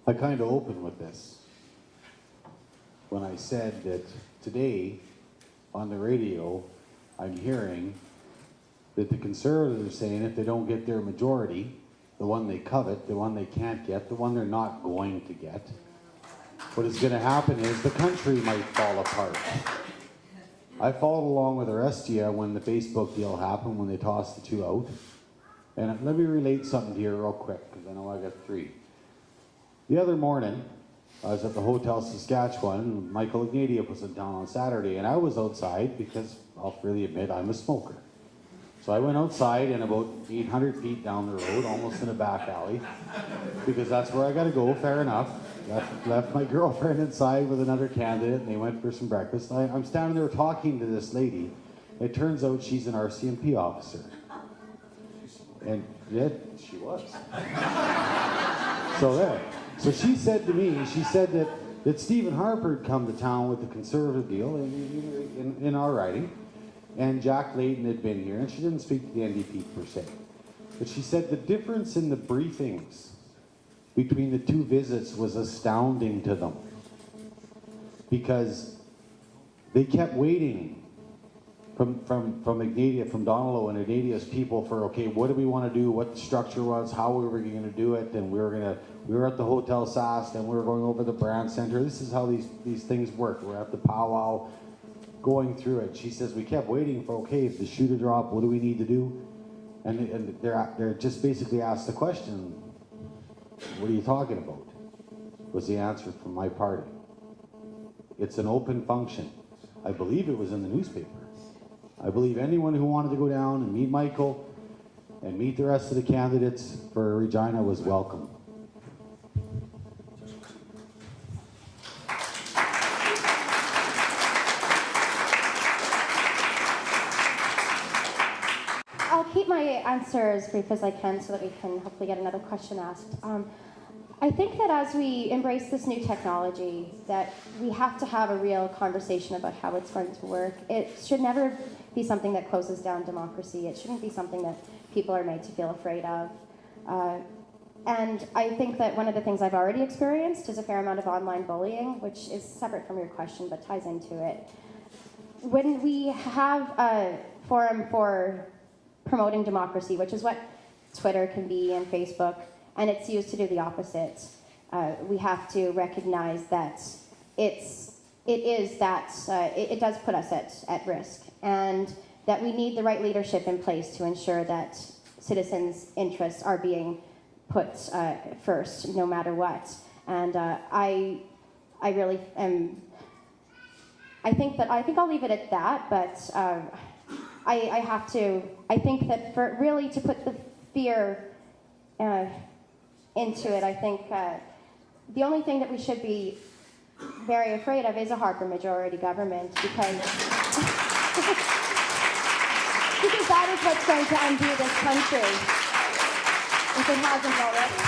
I kind of opened with this when I said that today on the radio I'm hearing that the Conservatives are saying if they don't get their majority, the one they covet, the one they can't get, the one they're not going to get, what is going to happen is the country might fall apart. I followed along with the rest of you when the Facebook deal happened, when they tossed the two out. And let me relate something to you real quick, because I know I got 3. The other morning, I was at the Hotel Saskatchewan, and Michael Ignatieff was in town on Saturday, and I was outside because I'll freely admit I'm a smoker. So I went outside and about 800 feet down the road, almost in a back alley, because that's where I got to go, fair enough. Left my girlfriend inside with another candidate, and they went for some breakfast. I'm standing there talking to this lady. It turns out she's an RCMP officer. And yeah, she was. So there. So she said to me, she said that Stephen Harper had come to town with the Conservative deal in our riding, and Jack Layton had been here, and she didn't speak to the NDP per se. But she said the difference in the briefings between the 2 visits was astounding to them, because they kept waiting from Ignatieff, from Donalow and Ignatieff's people for, okay, what do we want to do, what the structure was, how we were going to do it, and we were at the Hotel Sask, and we were going over the Brand Center. This is how these things work. We're at the powwow, going through it. She says we kept waiting for, okay, if the shoe to drop, what do we need to do? And they're just basically asked the question, what are you talking about? Was the answer from my party. It's an open function. I believe it was in the newspaper. I believe anyone who wanted to go down and meet Michael and meet the rest of the candidates for Regina was welcome. I'll keep my answer as brief as I can so that we can hopefully get another question asked. I think that as we embrace this new technology, that we have to have a real conversation about how it's going to work. It should never be something that closes down democracy. It shouldn't be something that people are made to feel afraid of. And I think that one of the things I've already experienced is a fair amount of online bullying, which is separate from your question but ties into it. When we have a forum for promoting democracy, which is what Twitter can be and Facebook, and it's used to do the opposite. We have to recognize that it does put us at risk, and that we need the right leadership in place to ensure that citizens' interests are being put first, no matter what. And I really am. I think I'll leave it at that, but I think that for really to put the fear into it, I think the only thing that we should be very afraid of is a Harper majority government, because that is what's going to undo this country, if it hasn't already.